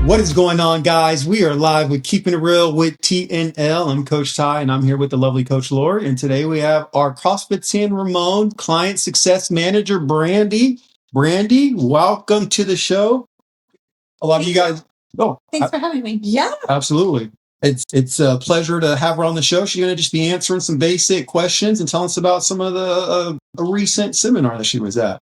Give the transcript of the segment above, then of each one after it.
What is going on, guys? We are live with Keeping It Real with TNL. I'm Coach Ty, and I'm here with the lovely Coach Lori. And today we have our CrossFit San Ramon Client Success Manager, Brandy. Brandy, welcome to the show. A lot of you guys. Oh, thanks for having me. Yeah, absolutely. It's a pleasure to have her on the show. She's going to just be answering some basic questions and telling us about some of the a recent seminar that she was at.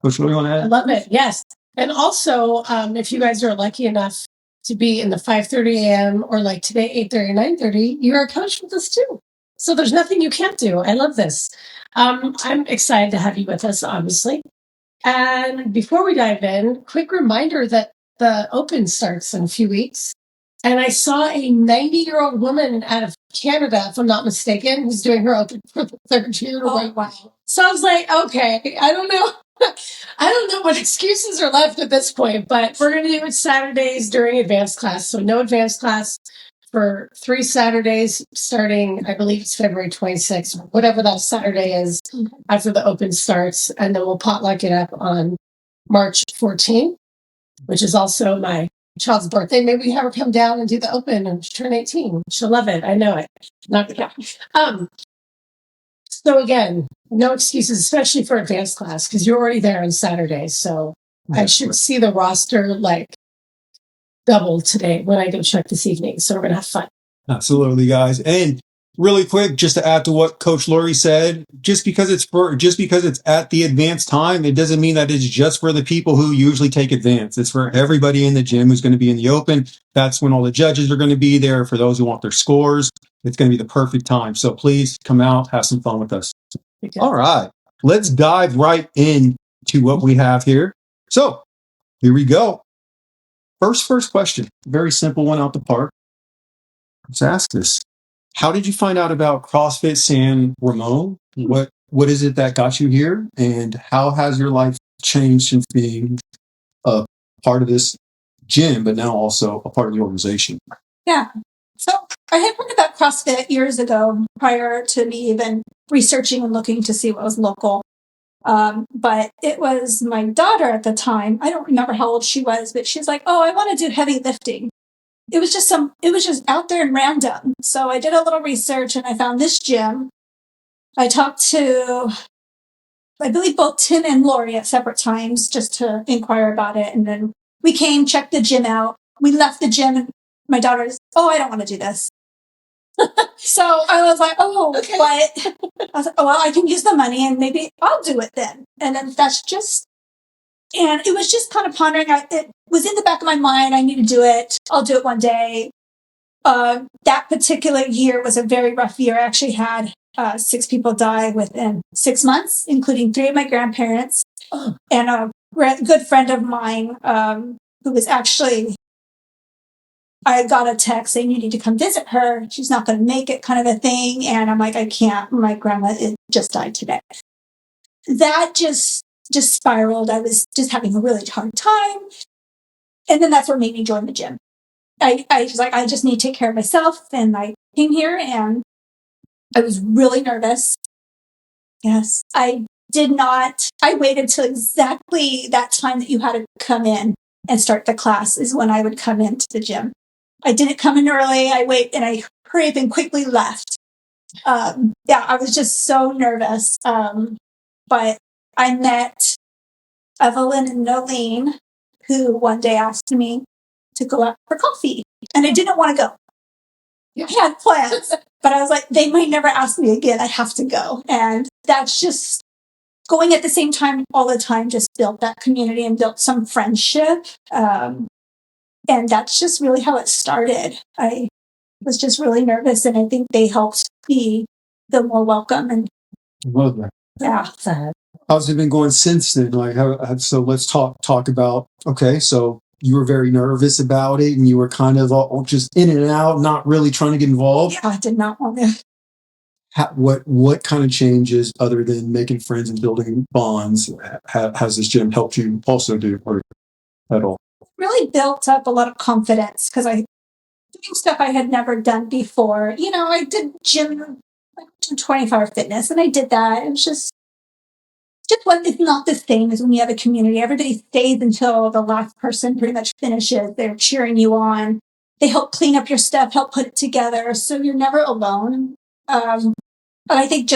Coach, what do you want to add? I love it. Yes. And also, if you guys are lucky enough to be in the 5:30 a.m. or like today, 8:30 or 9:30, you're a coach with us too. So there's nothing you can't do. I love this. I'm excited to have you with us, obviously. And before we dive in, quick reminder that the Open starts in a few weeks. And I saw a 90-year-old woman out of Canada, if I'm not mistaken, who's doing her Open for the third year. Oh, wow. So I was like, okay, I don't know. I don't know what excuses are left at this point, but we're going to do it Saturdays during advanced class. So no advanced class for 3 Saturdays starting, I believe it's February 26th, whatever that Saturday is after the Open starts. And then we'll potluck it up on March 14th, which is also my child's birthday. Maybe we have her come down and do the Open and turn 18. She'll love it. I know it. Not So again, no excuses, especially for advanced class, because you're already there on Saturday. So I should see the roster like double today when I go check this evening. So we're going to have fun. Absolutely, guys. And really quick, just to add to what Coach Lori said, just because it's at the advanced time, it doesn't mean that it's just for the people who usually take advanced. It's for everybody in the gym who's going to be in the Open. That's when all the judges are going to be there. For those who want their scores, it's going to be the perfect time. So please come out, have some fun with us. Okay. All right, let's dive right into what we have here. So here we go. First question, very simple one out the park. Let's ask this. How did you find out about CrossFit San Ramon? What is it that got you here? And how has your life changed since being a part of this gym, but now also a part of the organization? Yeah. So I had heard about CrossFit years ago prior to me even researching and looking to see what was local. But it was my daughter at the time. I don't remember how old she was, but she's like, "Oh, I want to do heavy lifting." It was just out there and random. So I did a little research and I found this gym. I talked to, I believe, both Tim and Lori at separate times just to inquire about it. And then we came, checked the gym out. We left the gym and my daughter's, "Oh, I don't want to do this." So I was like, "Oh, okay." But I was like, "Oh, well, I can use the money and maybe I'll do it then." And then and it was just kind of pondering. It was in the back of my mind. I need to do it. I'll do it one day. That particular year was a very rough year. I actually had 6 people die within 6 months, including 3 of my grandparents and a good friend of mine who was actually, I got a text saying, "You need to come visit her. She's not going to make it," kind of a thing. And I'm like, "I can't. My grandma just died today." That just spiraled. I was just having a really hard time. And then that's what made me join the gym. I was like, I just need to take care of myself. And I came here and I was really nervous. Yes. I waited till exactly that time that you had to come in and start the class is when I would come into the gym. I didn't come in early. I hurried up and quickly left. I was just so nervous. But I met Evelyn and Nolene, who one day asked me to go out for coffee. And I didn't want to go. I had plans, but I was like, they might never ask me again. I have to go. And that's just going at the same time all the time, just built that community and built some friendship. And that's just really how it started. I was just really nervous, and I think they helped me feel more welcome. And love that. Yeah. How's it been going since then? So let's talk about, okay, so you were very nervous about it and you were kind of just in and out, not really trying to get involved. Yeah, I did not want to. What kind of changes other than making friends and building bonds has this gym helped you also do, or at all? Really built up a lot of confidence because I doing stuff I had never done before. I did gym, like 24-hour fitness, and I did that. It was just it's not the same as when you have a community. Everybody stays until the last person pretty much finishes. They're cheering you on. They help clean up your stuff, help put it together. So you're never alone. But I think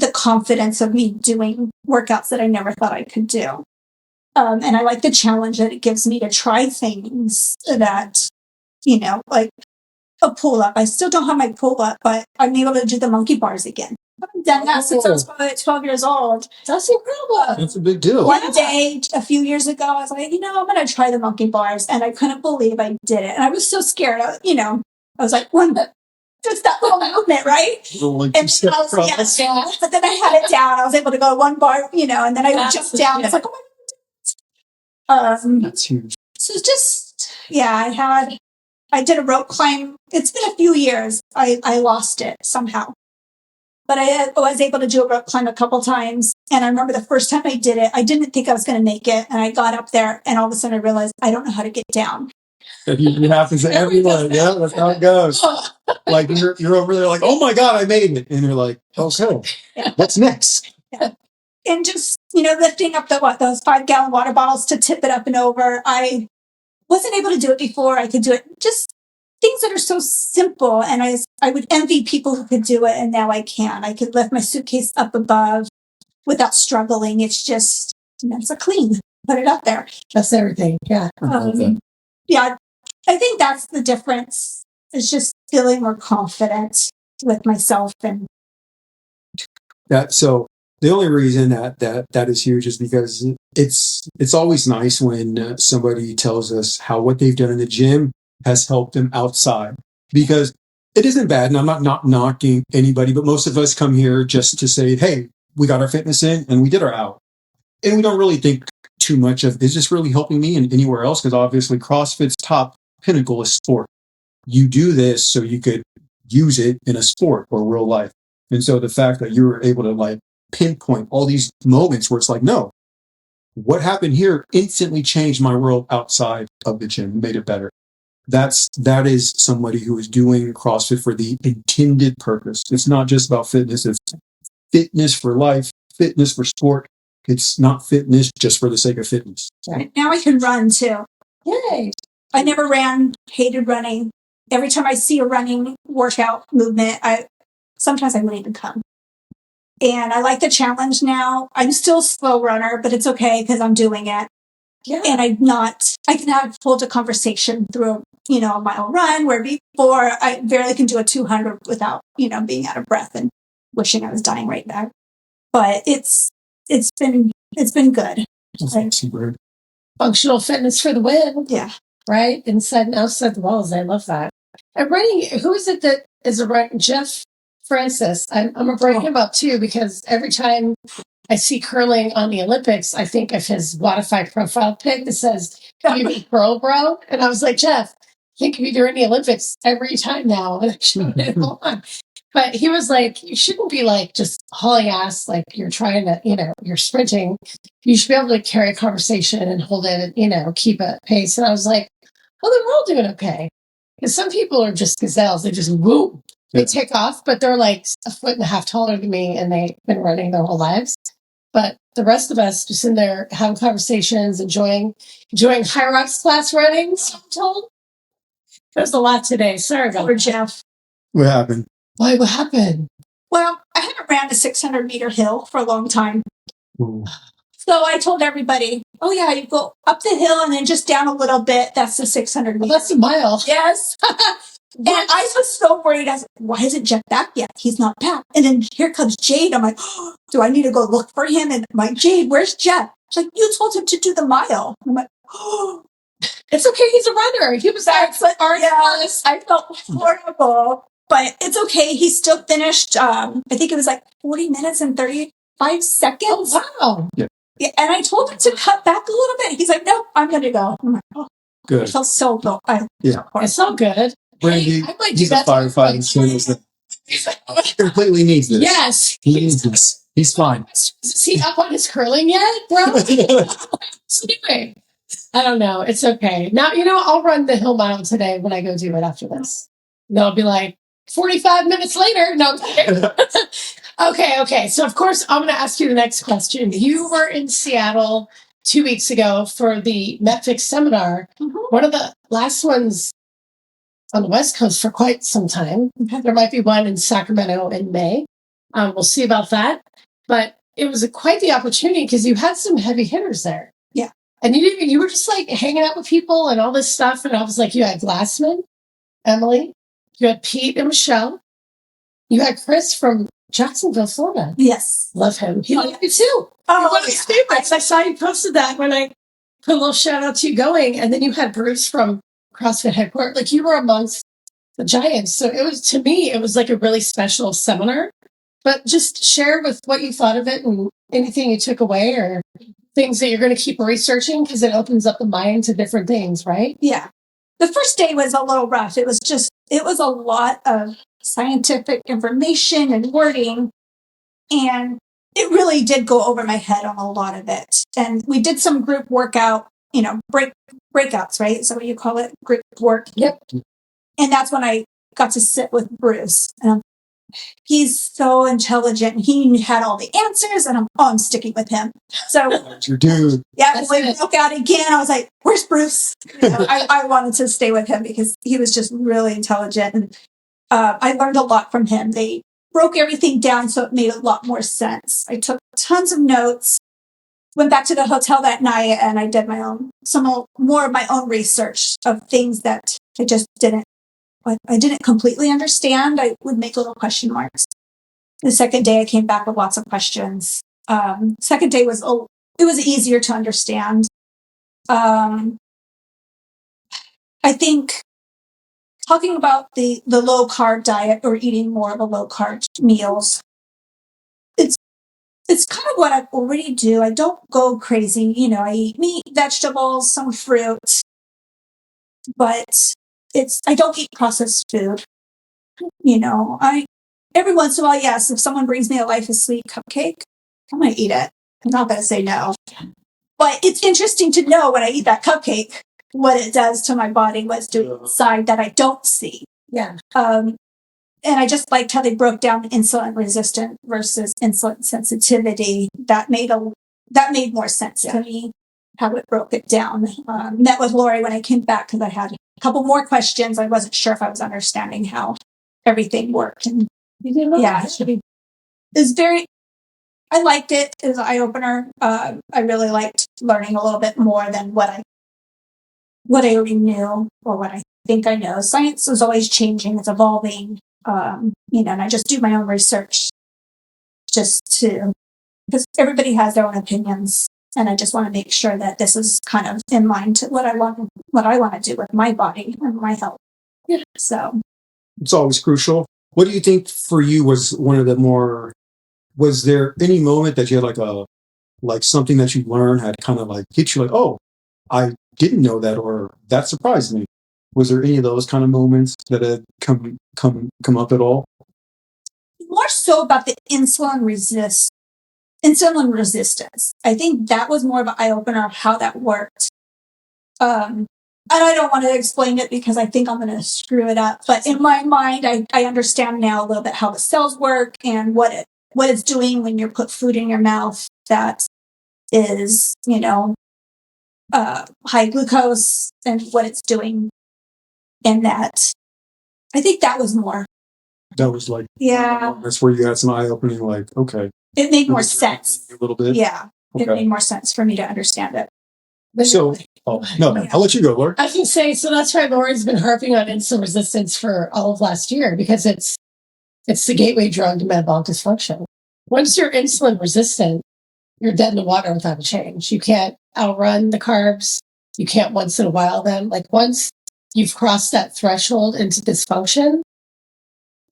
the confidence of me doing workouts that I never thought I could do. And I like the challenge that it gives me to try things that, like a pull up. I still don't have my pull up, but I'm able to do the monkey bars again. I haven't done that since I was probably 12 years old. That's incredible. That's a big deal. One day, a few years ago, I was like, I'm going to try the monkey bars. And I couldn't believe I did it. And I was so scared. I was like, just that little movement, right? And then but then I had it down. I was able to go one bar, and then I would jump down. It's like, oh my God. That's huge. So just, I did a rope climb. It's been a few years. I lost it somehow. But I was able to do a rope climb a couple times. And I remember the first time I did it, I didn't think I was going to make it. And I got up there and all of a sudden I realized I don't know how to get down. It happens to everyone. Yeah, that's how it goes. Like you're over there like, oh my God, I made it. And you're like, okay, what's next? Yeah. And just, lifting up those 5-gallon water bottles to tip it up and over. I wasn't able to do it before. I could do it. Just things that are so simple. And I would envy people who could do it. And now I can. I could lift my suitcase up above without struggling. It's just, it's a clean. Put it up there. That's everything. Yeah. Yeah. I think that's the difference. It's just feeling more confident with myself. And so the only reason that is huge is because it's always nice when somebody tells us how what they've done in the gym has helped them outside, because it isn't bad. And I'm not knocking anybody, but most of us come here just to say, hey, we got our fitness in and we did our out. And we don't really think too much of, is this really helping me and anywhere else? Because obviously CrossFit's top pinnacle is sport. You do this so you could use it in a sport or real life. And so the fact that you were able to pinpoint all these moments where it's like, no, what happened here instantly changed my world outside of the gym, made it better. That is somebody who is doing CrossFit for the intended purpose. It's not just about fitness. It's fitness for life, fitness for sport. It's not fitness just for the sake of fitness. Right. Now I can run too. Yay. I never ran, hated running. Every time I see a running workout movement, sometimes I wouldn't even come. And I like the challenge now. I'm still a slow runner, but it's okay because I'm doing it. Yeah. And I can hold a conversation through, a mile run where before I barely can do a 200 without, being out of breath and wishing I was dying right now. But it's been good. Functional fitness for the win. Yeah. Right? Inside and outside the walls. I love that. And running, who is it that is a runner? Jeff Francis. I'm going to bring him up too, because every time I see curling on the Olympics, I think of his Spotify profile pic that says, "You be curl, bro." And I was like, Jeff, think of you during the Olympics every time now. And I showed it on. But he was like, you shouldn't be just hauling ass like you're trying to, you're sprinting. You should be able to carry a conversation and hold it and, keep a pace. And I was like, well, then we're all doing okay. Because some people are just gazelles. They just whoop. They take off, but they're like a foot and a half taller than me and they've been running their whole lives. But the rest of us just in there having conversations, enjoying high rocks class running, so I'm told. There's a lot today. Sorry about that. Jeff. What happened? Why? What happened? Well, I haven't ran a 600-meter hill for a long time. Ooh. So I told everybody, oh yeah, you go up the hill and then just down a little bit. That's the 600 meters. Well, that's a mile. Yes. And I was so worried. I was like, why isn't Jeff back yet? He's not back. And then here comes Jade. I'm like, oh, do I need to go look for him? And I'm like, Jade, where's Jeff? She's like, you told him to do the mile. I'm like, oh. It's okay. He's a runner. He was there. I felt horrible. But it's okay. He still finished, I think it was 40 minutes and 35 seconds. Oh, wow. Yeah. And I told him to cut back a little bit. He's like, no, I'm going to go. I'm like, oh. Good. I felt so good. It's all good. Brandy, he's a firefighter. He completely needs this. Yes. He needs this. He's fine. Is he up on his curling yet, bro? Anyway, I don't know. It's okay. Now, I'll run the hill mile today when I go do it after this. They'll be 45 minutes later. No, Okay. So, of course, I'm going to ask you the next question. You were in Seattle 2 weeks ago for the MetFix seminar, one of the last ones on the West Coast for quite some time. Okay. There might be one in Sacramento in May. We'll see about that. But it was quite the opportunity because you had some heavy hitters there. Yeah. And you were just like hanging out with people and all this stuff. And I was like, you had Glassman, Emily, you had Pete and Michelle, you had Chris from Jacksonville, Florida. Yes. Love him. He loved you too. Oh, You're one of his favorites. I saw you posted that when I put a little shout out to you going. And then you had Bruce from CrossFit headquarters. Like you were amongst the giants. So it was, to me, it was like a really special seminar. But just share with what you thought of it and anything you took away or things that you're going to keep researching because it opens up the mind to different things, right? Yeah. The first day was a little rough. It was a lot of scientific information and wording. And it really did go over my head on a lot of it. And we did some group workout, breakouts, right? Is that what you call it? Group work. Yep. And that's when I got to sit with Bruce. He's so intelligent. He had all the answers, and I'm sticking with him. So That's your dude. yeah, when we broke out again, I was like, "Where's Bruce?" I wanted to stay with him because he was just really intelligent, and I learned a lot from him. They broke everything down so it made a lot more sense. I took tons of notes. Went back to the hotel that night, and I did some more of my own research of things that I just didn't completely understand. I would make little question marks. The second day, I came back with lots of questions. Second day was easier to understand. I think talking about the low carb diet or eating more of a low carb meals, it's kind of what I already do. I don't go crazy. I eat meat, vegetables, some fruit, but I don't eat processed food. Every once in a while, yes, if someone brings me a Life is Sweet cupcake, I'm going to eat it. I'm not going to say no. But it's interesting to know when I eat that cupcake, what it does to my body, what's doing inside that I don't see. Yeah. And I just liked how they broke down insulin resistant versus insulin sensitivity. That made more sense to me, how it broke it down. Met with Lori when I came back because I had a couple more questions. I wasn't sure if I was understanding how everything worked. And I liked it. It was an eye opener. I really liked learning a little bit more than what I already knew or what I think I know. Science is always changing. It's evolving. And I just do my own research because everybody has their own opinions. And I just want to make sure that this is kind of in line to what I want to do with my body and my health. Yeah. So It's always crucial. What do you think for you was one of the more, was there any moment that you had like something that you learned had kind of like hit you like, oh, I didn't know that, or that surprised me? Was there any of those kind of moments that had come up at all? More so about the insulin resistance. I think that was more of an eye opener of how that worked. And I don't want to explain it because I think I'm going to screw it up. But in my mind, I understand now a little bit how the cells work and what it's doing when you put food in your mouth that is, high glucose and what it's doing. And that, I think that was more. That was like, yeah, that's where you had some eye opening, like, okay. It made more sense. A little bit? Yeah. Okay. It made more sense for me to understand it. So, no, I'll let you go, Laura. I was going to say, so that's why Lori's been harping on insulin resistance for all of last year because it's the gateway drug to metabolic dysfunction. Once you're insulin resistant, you're dead in the water without a change. You can't outrun the carbs. You can't once in a while them. Like once you've crossed that threshold into dysfunction,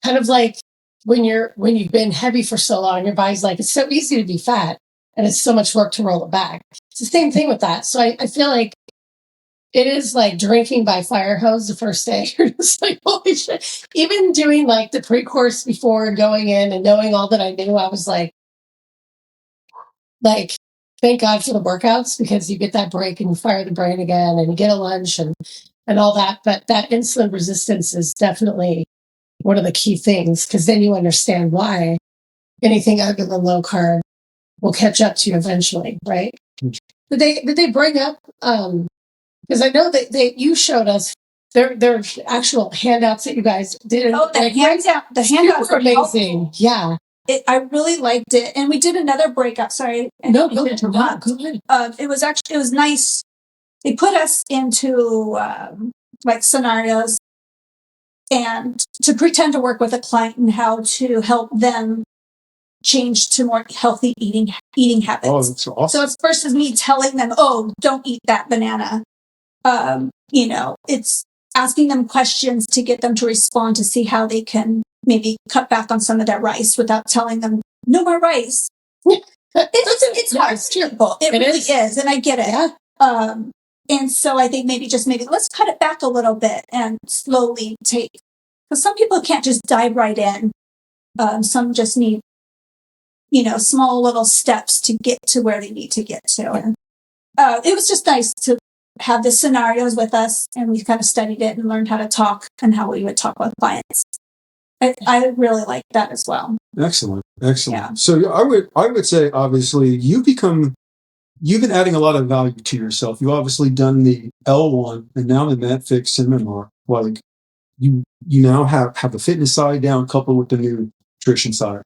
kind of like when you've been heavy for so long, your body's like, it's so easy to be fat and it's so much work to roll it back. It's the same thing with that. So I feel like it is like drinking by fire hose the first day. You're just like, holy shit. Even doing like the pre-course before and going in and knowing all that I knew, I was like, thank God for the workouts because you get that break and you fire the brain again and you get a lunch and all that. But that insulin resistance is definitely one of the key things because then you understand why anything other than low carb will catch up to you eventually, right? Did they bring up, because I know that you showed us their actual handouts that you guys did. Oh, the handouts were are amazing. helpful. Yeah. I really liked it. And we did another breakout. Sorry. No, go ahead. It was nice. They put us into like scenarios and to pretend to work with a client and how to help them change to more healthy eating habits. Oh, that's awesome. So it's versus me telling them, oh, don't eat that banana. It's asking them questions to get them to respond to see how they can maybe cut back on some of their rice without telling them no more rice. It's hard for people. It really is. And I get it. Yeah. And so I think maybe let's cut it back a little bit and slowly because some people can't just dive right in. Some just need, small little steps to get to where they need to get to. And it was just nice to have the scenarios with us, and we kind of studied it and learned how to talk and how we would talk with clients. I really like that as well. Excellent. Yeah. So I would say, obviously, you've been adding a lot of value to yourself. You've obviously done the L1 and now the MatFix seminar. Like you now have the fitness side down coupled with the nutrition side.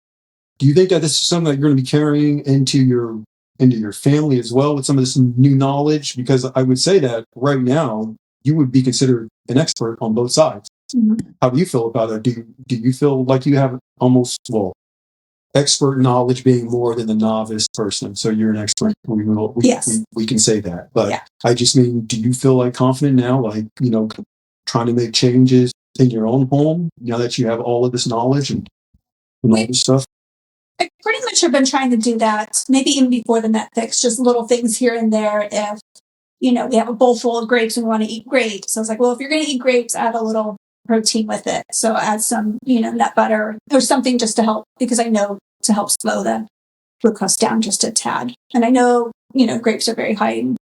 Do you think that this is something that you're going to be carrying into your family as well with some of this new knowledge? Because I would say that right now you would be considered an expert on both sides. Mm-hmm. How do you feel about it? Do you feel like you have expert knowledge being more than the novice person? So you're an expert. Yes. We can say that. But yeah. I just mean, do you feel like confident now, like, trying to make changes in your own home now that you have all of this knowledge and all this stuff? I pretty much have been trying to do that, maybe even before the MetFix, just little things here and there. If, we have a bowl full of grapes and we want to eat grapes. So I was like, well, if you're going to eat grapes, add a little protein with it. So add some, nut butter or something just to help, because I know to help slow the glucose down just a tad. And I know, grapes are very high in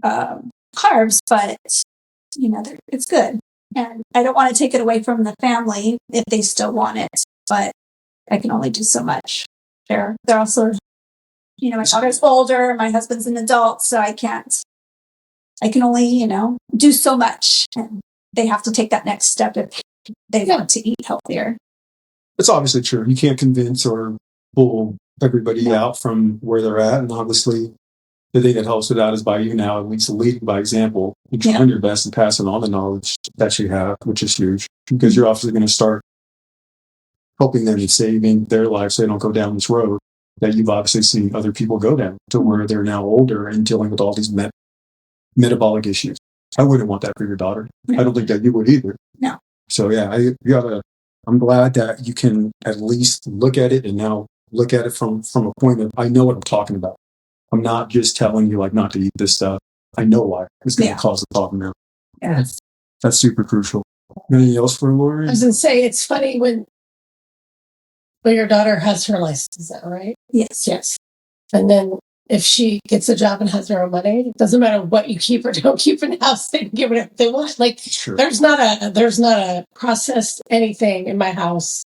carbs, but, it's good. And I don't want to take it away from the family if they still want it, but I can only do so much. They're also, my daughter's older, my husband's an adult, so I can only, do so much. And they have to take that next step if they want to eat healthier. It's obviously true. You can't convince or pull everybody out from where they're at. And obviously, the thing that helps with that is by you now at least leading by example and trying your best and passing on the knowledge that you have, which is huge, because you're obviously going to start helping them and saving their lives so they don't go down this road that you've obviously seen other people go down to where they're now older and dealing with all these metabolic issues. I wouldn't want that for your daughter. I don't think that you would either. No. So yeah, I'm glad that you can at least look at it and now look at it from a point of, I know what I'm talking about. I'm not just telling you like not to eat this stuff. I know why it's going to cause a problem now. Yes. That's super crucial. Anything else for Lori? I was going to say, it's funny when your daughter has her license, is that right? Yes. And then if she gets a job and has her own money, it doesn't matter what you keep or don't keep in the house, they can give whatever they want. Like, sure. there's not a processed anything in my house,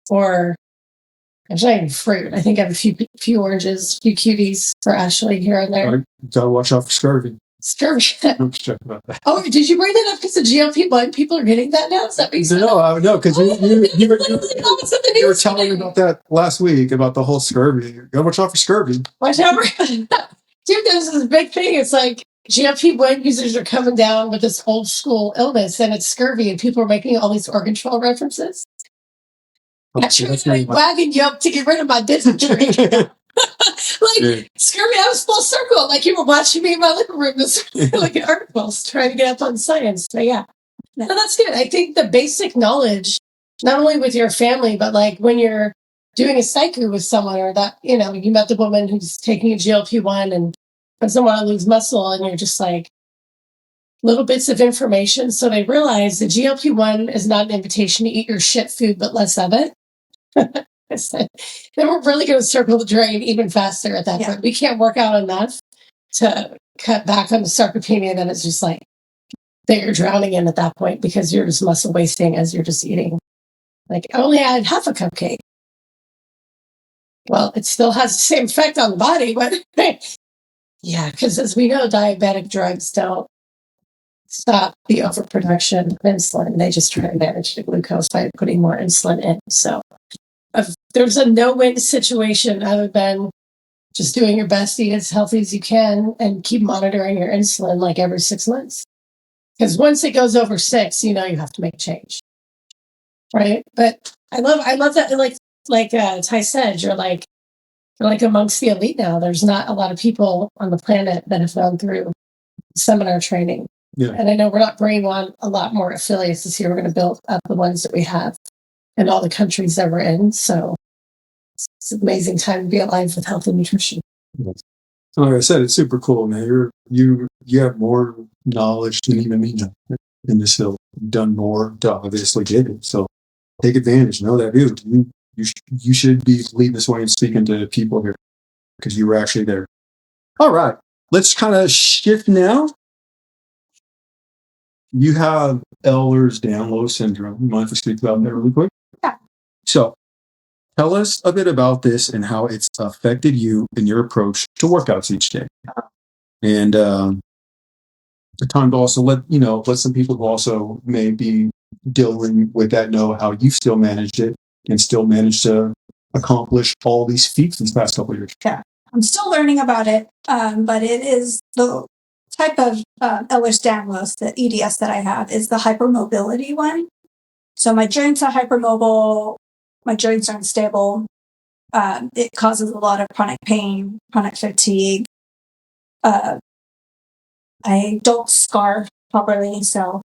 or actually not even fruit. I think I have a few oranges, a few cuties for Ashley here and there. Right. Gotta watch out for scurvy. Scurvy. I'm check about that. Oh, did you bring that up because of GLP-1? People are getting that now? Does that make sense? No, because you were telling me about that last week, about the whole scurvy. You gotta watch out for scurvy. Watch out for Dude, this is a big thing. It's like GLP-1 users are coming down with this old school illness, and it's scurvy, and people are making all these organ control references. Actually, like wagging you up to get rid of my dysentery. Scurvy, I was full circle. Like you were watching me in my living room, looking at articles, trying to get up on science. But yeah, no, that's good. I think the basic knowledge, not only with your family, but like when you're doing a psyche with someone, or that, you met the woman who's taking a GLP-1 and doesn't want to lose muscle, and you're just like little bits of information. So they realize the GLP-1 is not an invitation to eat your shit food, but less of it. Then we're really going to circle the drain even faster at that point. We can't work out enough to cut back on the sarcopenia. Then it's just like that you're drowning in at that point, because you're just muscle wasting as you're just eating. Like, I only had half a cupcake. Well, it still has the same effect on the body, but yeah, because as we know, diabetic drugs don't stop the overproduction of insulin. They just try to manage the glucose by putting more insulin in. So if there's a no-win situation other than just doing your best to eat as healthy as you can and keep monitoring your insulin like every 6 months. Because once it goes over 6, you have to make a change. Right. But I love that. Like Ty said, you're like amongst the elite now. There's not a lot of people on the planet that have gone through seminar training. Yeah. And I know we're not bringing on a lot more affiliates this year. We're going to build up the ones that we have in all the countries that we're in. So it's an amazing time to be alive with health and nutrition. So like I said, it's super cool, man. You have more knowledge than even me in this field. You've done more to obviously get it. So take advantage. Know that you should be leading this way and speaking to people here because you were actually there. All right, let's kind of shift now. You have Ehlers-Danlos Syndrome. You mind if we speak about that really quick? Yeah. So tell us a bit about this and how it's affected you in your approach to workouts each day. And the time to also let some people who also may be dealing with that know how you've still managed it and still managed to accomplish all these feats these past couple of years. Yeah, I'm still learning about it, but it is the type of Ehlers-Danlos, the EDS that I have, is the hypermobility one. So my joints are hypermobile, my joints are unstable. It causes a lot of chronic pain, chronic fatigue. I don't scarf properly, so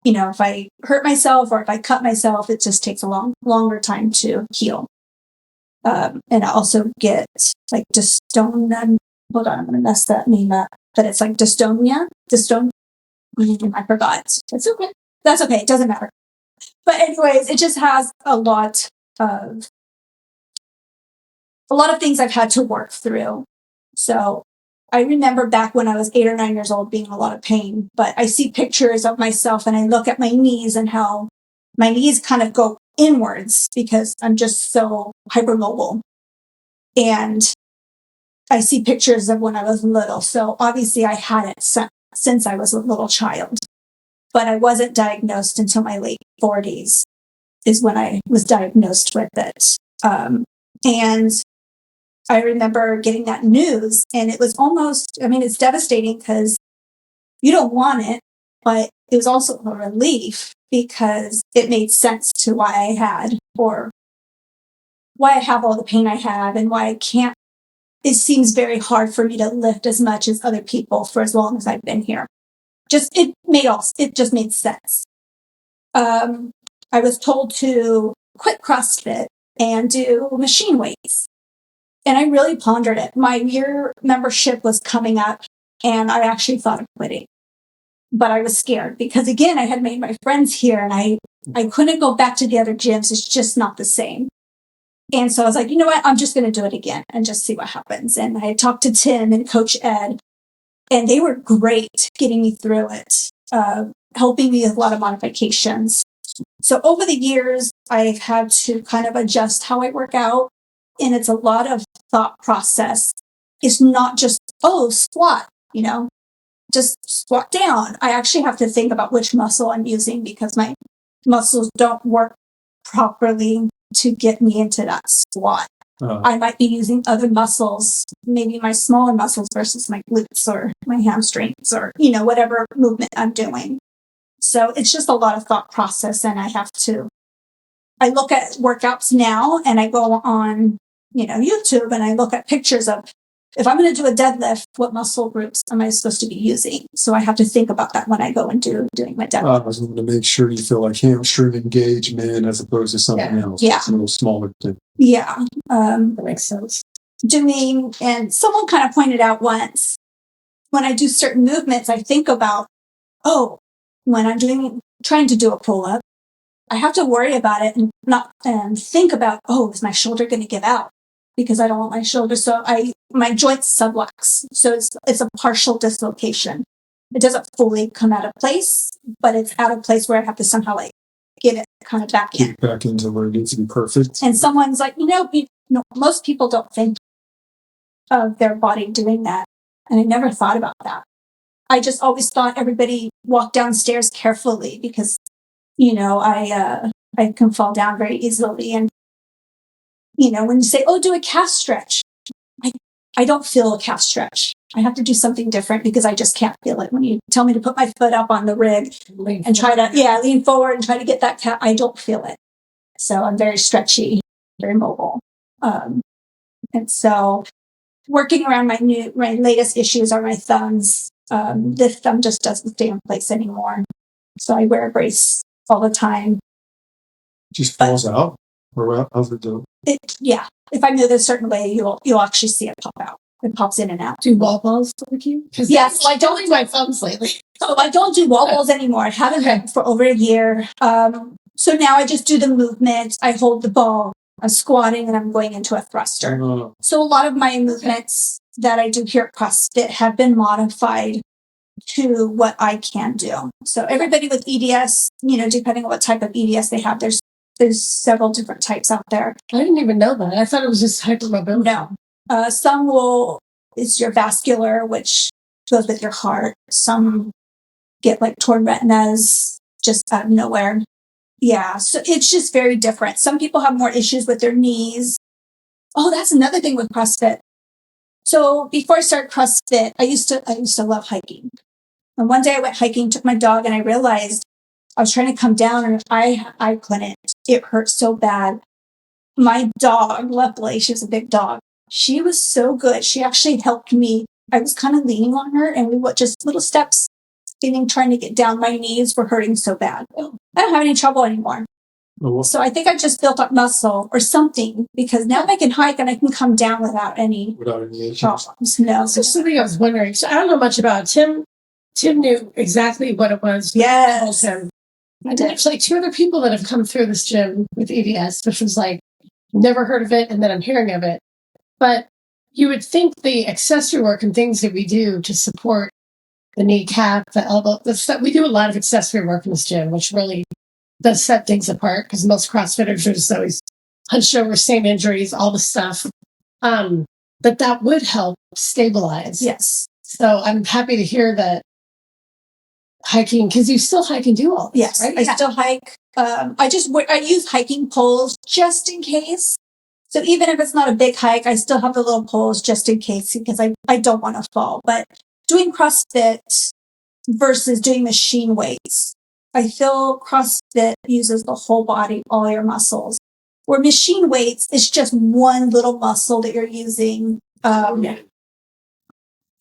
if I hurt myself or if I cut myself, it just takes a longer time to heal. And I also get like dystonia. Hold on, I'm going to mess that name up. But it's like dystonia. I forgot. It's okay. That's okay. It doesn't matter. But anyways, it just has a lot of things I've had to work through. So I remember back when I was 8 or 9 years old being in a lot of pain, but I see pictures of myself and I look at my knees and how my knees kind of go inwards because I'm just so hypermobile. And I see pictures of when I was little. So obviously I had it since I was a little child, but I wasn't diagnosed until my late 40s is when I was diagnosed with it. And I remember getting that news and it was it's devastating because you don't want it, but it was also a relief because it made sense to why I had or why I have all the pain I have and why I can't. It seems very hard for me to lift as much as other people for as long as I've been here. It just made sense. I was told to quit CrossFit and do machine weights. And I really pondered it. My year membership was coming up and I actually thought of quitting. But I was scared because again, I had made my friends here and I couldn't go back to the other gyms. It's just not the same. And so I was like, you know what? I'm just going to do it again and just see what happens. And I talked to Tim and Coach Ed, and they were great getting me through it, helping me with a lot of modifications. So over the years, I've had to kind of adjust how I work out. And it's a lot of thought process. It's not just, squat, just squat down. I actually have to think about which muscle I'm using because my muscles don't work properly to get me into that squat. I might be using other muscles, maybe my smaller muscles versus my glutes or my hamstrings or, whatever movement I'm doing. So it's just a lot of thought process and I look at workouts now and I go on, YouTube and I look at pictures of if I'm going to do a deadlift, what muscle groups am I supposed to be using? So I have to think about that when I go and doing my deadlift. I was going to make sure you feel like hamstring engagement as opposed to something else. Yeah. It's a little smaller thing. Yeah. That makes sense. And someone kind of pointed out once, when I do certain movements, I think about, when I'm trying to do a pull-up, I have to worry about it and think about, is my shoulder going to give out? Because I don't want my shoulder. So my joints sublux. So it's a partial dislocation. It doesn't fully come out of place, but it's out of place where I have to somehow get it kind of back in. Back into where it needs to be perfect. And someone's like, most people don't think of their body doing that. And I never thought about that. I just always thought everybody walked downstairs carefully because, I can fall down very easily. And, when you say, oh, do a calf stretch, I don't feel a calf stretch. I have to do something different because I just can't feel it. When you tell me to put my foot up on the rig and try to, lean forward and try to get that calf, I don't feel it. So I'm very stretchy, very mobile. And so working around my latest issues are my thumbs. This thumb just doesn't stay in place anymore. So I wear a brace all the time. Just falls out? Or how's it do? If I move a certain way, you'll actually see it pop out. It pops in and out. Do wall balls like you? Yes, I don't do my thumbs lately. So I don't do wall balls anymore. I haven't done for over a year. So now I just do the movement. I hold the ball. I'm squatting and I'm going into a thruster. So a lot of my movements that I do here at CrossFit have been modified to what I can do. So everybody with EDS, depending on what type of EDS they have, there's several different types out there. I didn't even know that. I thought it was just hypermobility. No. Some is your vascular, which goes with your heart. Some get like torn retinas just out of nowhere. Yeah, so it's just very different. Some people have more issues with their knees. Oh, that's another thing with CrossFit. So before I started CrossFit, I used to love hiking. And one day I went hiking, took my dog, and I realized I was trying to come down and I couldn't. It hurt so bad. My dog, luckily, she was a big dog. She was so good. She actually helped me. I was kind of leaning on her and we went just little steps, trying to get down. My knees were hurting so bad. I don't have any trouble anymore. So I think I just built up muscle or something because now I can hike and I can come down without any problems. No. So something I was wondering. So I don't know much about Tim. Tim knew exactly what it was. Yes. And there's like two other people that have come through this gym with EDS, which was like, never heard of it, and then I'm hearing of it. But you would think the accessory work and things that we do to support the kneecap, the elbow, the stuff, we do a lot of accessory work in this gym, which really does set things apart because most CrossFitters are just always hunched over, same injuries, all the stuff. But that would help stabilize. Yes. So I'm happy to hear that hiking, because you still hike and do all this, yes, right? I still hike. I use hiking poles just in case. So even if it's not a big hike, I still have the little poles just in case because I don't want to fall. But doing CrossFit versus doing machine weights, I feel CrossFit uses the whole body, all your muscles. Where machine weights is just one little muscle that you're using.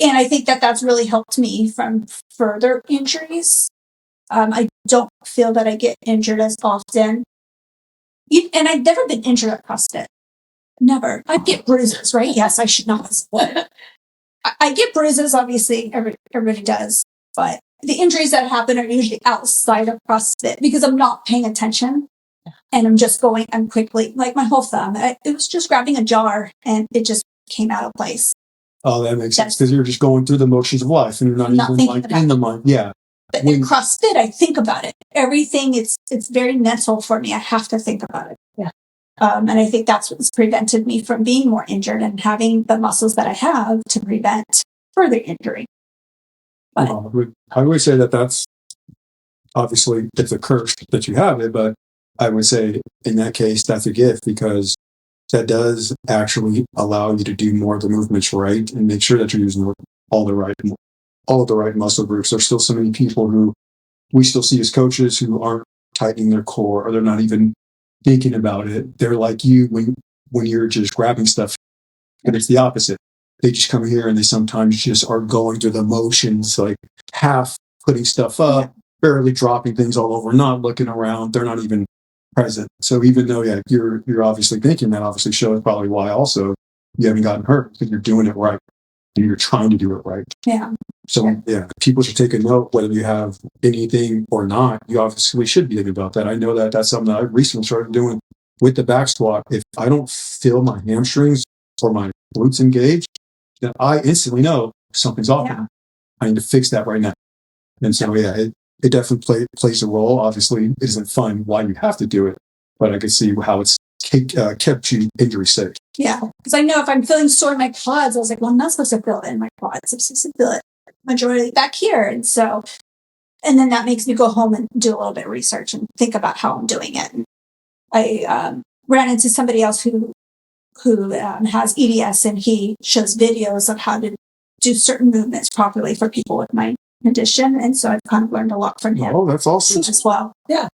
And I think that's really helped me from further injuries. I don't feel that I get injured as often. And I've never been injured at CrossFit. Never. I get bruises, right? Yes, I should not. I get bruises, obviously, everybody does. But the injuries that happen are usually outside of CrossFit because I'm not paying attention. And I'm quickly, like my whole thumb. It was just grabbing a jar and it just came out of place. Oh, that makes sense because you're just going through the motions of life and you're not even like in the mind. Yeah. But in CrossFit, I think about it. Everything, it's very mental for me. I have to think about it. Yeah. And I think that's what's prevented me from being more injured and having the muscles that I have to prevent further injury. But, I would say that's obviously it's a curse that you have it, but I would say in that case, that's a gift because that does actually allow you to do more of the movements right and make sure that you're using all the right muscle groups. There's still so many people who we still see as coaches who aren't tightening their core or they're not even thinking about it. They're like you when you're just grabbing stuff, and it's the opposite. They just come here and they sometimes just are going through the motions, like half putting stuff up, barely dropping things all over, not looking around. They're not even present. So even though, you're obviously thinking that obviously shows probably why also you haven't gotten hurt because you're doing it right and you're trying to do it right. Yeah. So people should take a note whether you have anything or not. You obviously should be thinking about that. I know that that's something that I recently started doing with the back squat. If I don't feel my hamstrings or my glutes engaged, then I instantly know something's off. Yeah. I need to fix that right now. And so, it definitely plays a role. Obviously, it isn't fun why you have to do it, but I can see how it kept you injury safe. Yeah. Because I know if I'm feeling sore in my quads, I was like, well, I'm not supposed to feel it in my quads. I'm supposed to feel it majority back here. And so, and then that makes me go home and do a little bit of research and think about how I'm doing it. And I ran into somebody else who has EDS, and he shows videos of how to do certain movements properly for people with my condition. And so I've kind of learned a lot from him. Oh, that's awesome as well. Yeah.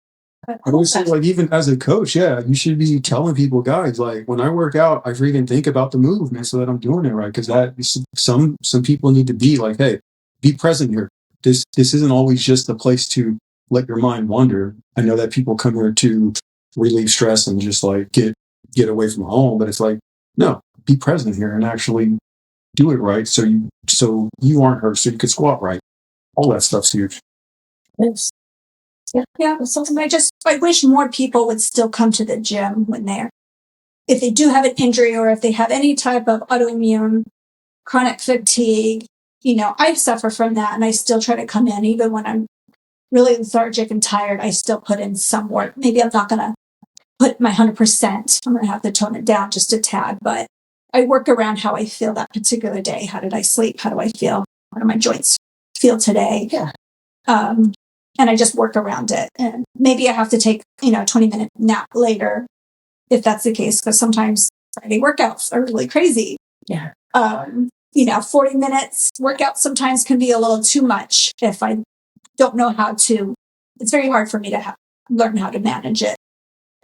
I would say, like, even as a coach, yeah, you should be telling people, guys, like, when I work out, I freaking think about the movement so that I'm doing it right. Because that some people need to be like, hey, be present here. This isn't always just a place to let your mind wander. I know that people come here to relieve stress and just like get away from home, but it's like, no, be present here and actually do it right. So you aren't hurt, so you could squat right. All that stuff's huge. Yes. Yeah. So I wish more people would still come to the gym if they do have an injury or if they have any type of autoimmune chronic fatigue. I suffer from that, and I still try to come in even when I'm really lethargic and tired. I still put in some work. Maybe I'm not going to put my 100%. I'm going to have to tone it down just a tad, but I work around how I feel that particular day. How did I sleep? How do I feel? How do my joints feel today? Yeah. And I just work around it. And maybe I have to take, a 20-minute nap later if that's the case, because sometimes Friday workouts are really crazy. Yeah. 40 minutes workout sometimes can be a little too much if I don't know how to. It's very hard for me to learn how to manage it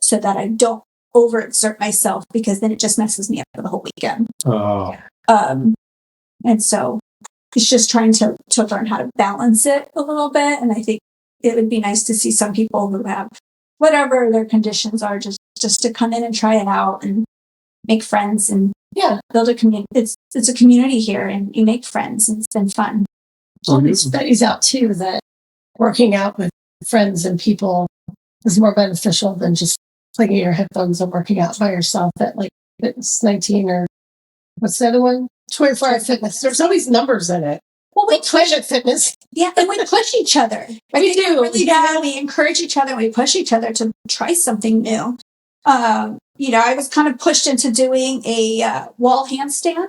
so that I don't overexert myself, because then it just messes me up for the whole weekend. And so it's just trying to learn how to balance it a little bit. And I think it would be nice to see some people who have whatever their conditions are, just to come in and try it out and make friends and build a community. It's a community here, and you make friends, and it's been fun. All these studies out too that working out with friends and people is more beneficial than just plugging your headphones and working out by yourself at like Fitness 19 or what's the other one? 24-hour Fitness. There's always numbers in it. Well, we Planet Fitness. Yeah, and we push each other. We do. Really bad. We encourage each other. We push each other to try something new. I was kind of pushed into doing a wall handstand.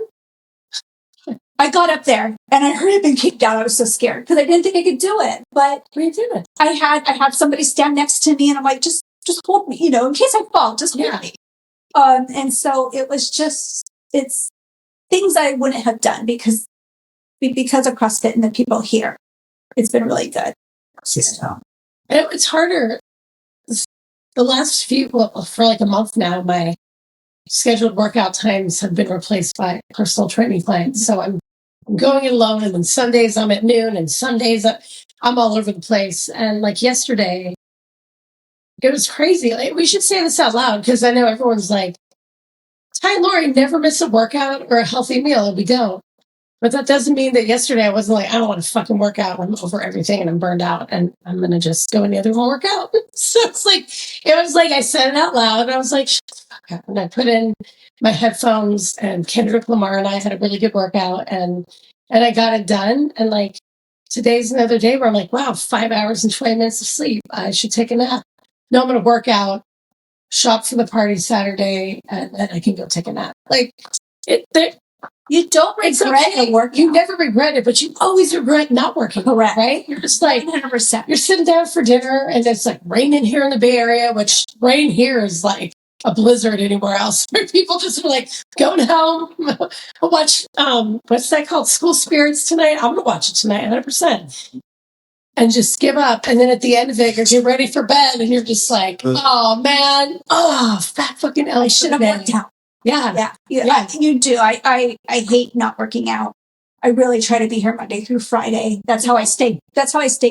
I got up there and I heard it been kicked out. I was so scared because I didn't think I could do it. But we did it. I had somebody stand next to me, and I'm like, just hold me, in case I fall, just hold me. And so it's things I wouldn't have done because of CrossFit and the people here. It's been really good. So. It's harder. The last for like a month now, my scheduled workout times have been replaced by personal training clients. So I'm going alone, and then Sundays I'm at noon, and Sundays I'm all over the place. And like yesterday, it was crazy. Like, we should say this out loud because I know everyone's like, Ty and Lori never miss a workout or a healthy meal, and we don't. But that doesn't mean that yesterday I wasn't like, I don't want to fucking work out. I'm over everything and I'm burned out and I'm going to just go in the other room and work out. So it was like I said it out loud, and I was like, shut the fuck up. And I put in my headphones, and Kendrick Lamar and I had a really good workout, and I got it done. And like today's another day where I'm like, wow, 5 hours and 20 minutes of sleep. I should take a nap. No, I'm going to work out, shop for the party Saturday, and then I can go take a nap. Like you don't regret a workout. You never regret it, but you always regret not working. Correct. Right? You're just like 100%. You're sitting down for dinner, and it's like raining here in the Bay Area, which rain here is like a blizzard anywhere else. Where people just are like going home, watch what's that called? School Spirits tonight. I'm gonna watch it tonight, 100%. And just give up. And then at the end of it, you're getting ready for bed, and you're just like, oh man, fat fucking L. I should have worked out. Yeah. You do. I hate not working out. I really try to be here Monday through Friday. That's how I stay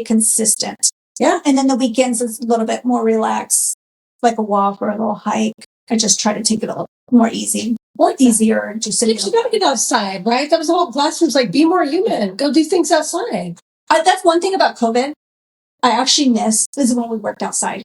consistent. Yeah. And then the weekends is a little bit more relaxed, like a walk or a little hike. I just try to take it a little more easy. Easier. Just you gotta get outside, right? That was the whole class was like, be more human. Go do things outside. That's one thing about COVID I actually missed is when we worked outside.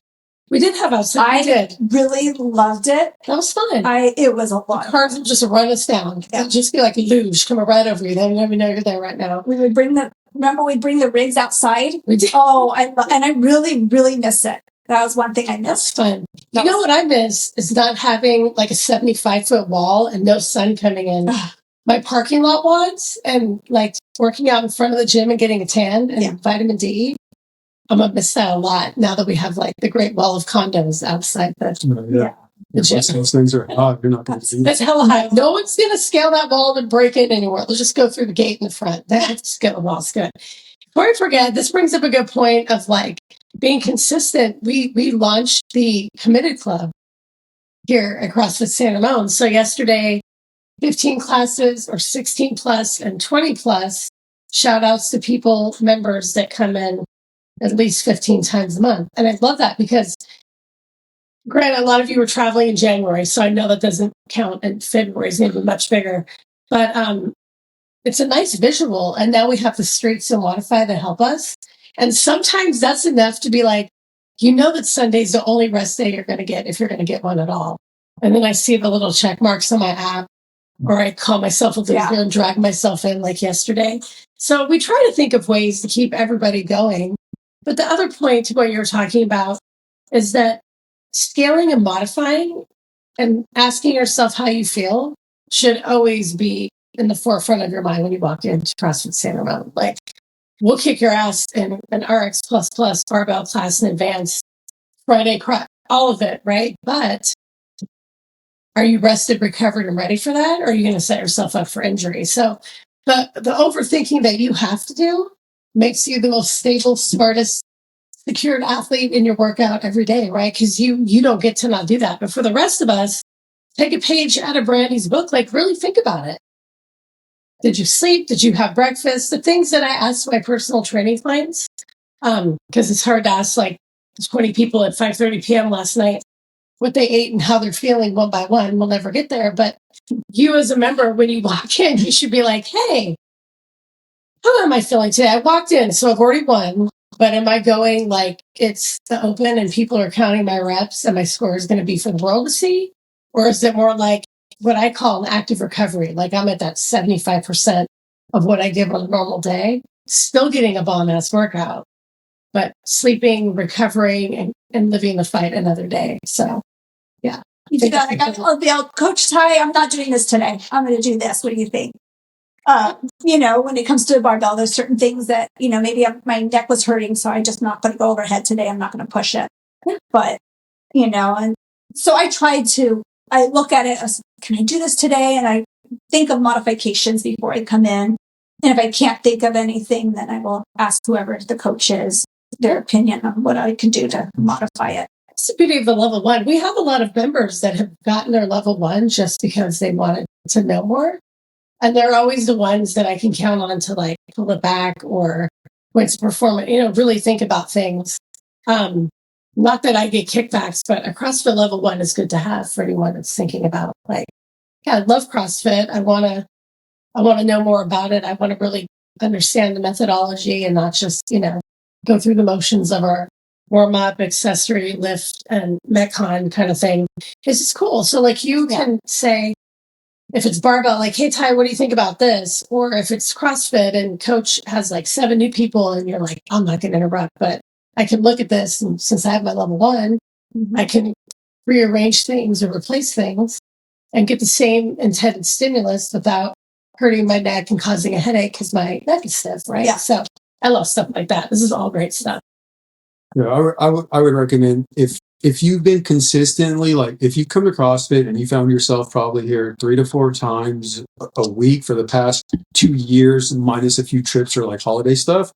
We did have outside. I really loved it. That was fun. It was a lot. The cars would just run us down. Yeah. It'd just be like a luge coming right over you. They don't even know you're there right now. We would bring the rigs outside. We did. Oh, and I really, really miss it. That was one thing I That's missed. fun. You know what I miss is not having like a 75-foot wall and no sun coming in. My parking lot was, and like working out in front of the gym and getting a tan and vitamin D. I'm gonna miss that a lot now that we have like the Great Wall of condos outside the The gym. Those things are hot. You're not going to see that's hella high. No one's gonna scale that wall and break it anymore. They'll just go through the gate in the front. That's scale the wall's good. Before I forget, this brings up a good point of like being consistent. We launched the Committed Club here at CrossFit San Ramon. So yesterday, 15 classes or 16 plus and 20 plus. Shout outs to people, members that come in at least 15 times a month. And I love that because granted, a lot of you were traveling in January, so I know that doesn't count, and February is going to be much bigger. But it's a nice visual, and now we have the streets and Wi-Fi that help us. And sometimes that's enough to be like, you know that Sunday's the only rest day you're going to get if you're going to get one at all. And then I see the little check marks on my app, or I call myself a loser and drag myself in like yesterday. So we try to think of ways to keep everybody going. But the other point to what you're talking about is that scaling and modifying and asking yourself how you feel should always be in the forefront of your mind when you walk into CrossFit San Ramon. Like, we'll kick your ass in an RX plus barbell class in advance, Friday, all of it, right? But are you rested, recovered, and ready for that? Or are you going to set yourself up for injury? So the overthinking that you have to do makes you the most stable, smartest, secured athlete in your workout every day, right? Because you don't get to not do that. But for the rest of us, take a page out of Brandy's book. Like, really think about it. Did you sleep? Did you have breakfast? The things that I ask my personal training clients, because it's hard to ask like 20 people at 5:30 p.m. last night what they ate and how they're feeling one by one. We'll never get there. But you as a member, when you walk in, you should be like, hey, how am I feeling today? I walked in, so I've already won. But am I going like it's the open and people are counting my reps and my score is going to be for the world to see? Or is it more like what I call an active recovery? Like I'm at that 75% of what I give on a normal day, still getting a bomb ass workout, but sleeping, recovering, and living the fight another day. So, yeah. Coach Ty, I'm not doing this today. I'm going to do this. What do you think? When it comes to barbell, there's certain things that, maybe my neck was hurting, so I'm just not going to go overhead today. I'm not going to push it. But, and so I look at it as, can I do this today? And I think of modifications before I come in. And if I can't think of anything, then I will ask whoever the coach is, their opinion on what I can do to modify it. It's the beauty of the level one. We have a lot of members that have gotten their level one just because they wanted to know more. And they're always the ones that I can count on to like pull it back or when to perform it, really think about things. Not that I get kickbacks, but a CrossFit level one is good to have for anyone that's thinking about like, I love CrossFit. I want to know more about it. I want to really understand the methodology and not just, go through the motions of our warm up, accessory, lift, and Metcon kind of thing. It's just cool. So like you can say, if it's barbell, like, hey, Ty, what do you think about this? Or if it's CrossFit and coach has like 7 new people and you're like, I'm not going to interrupt, but I can look at this. And since I have my level one, I can rearrange things or replace things and get the same intended stimulus without hurting my neck and causing a headache because my neck is stiff, right? Yeah. So I love stuff like that. This is all great stuff. Yeah, I would recommend if you've been consistently, like if you come to CrossFit and you found yourself probably here 3 to 4 times a week for the past 2 years, minus a few trips or like holiday stuff,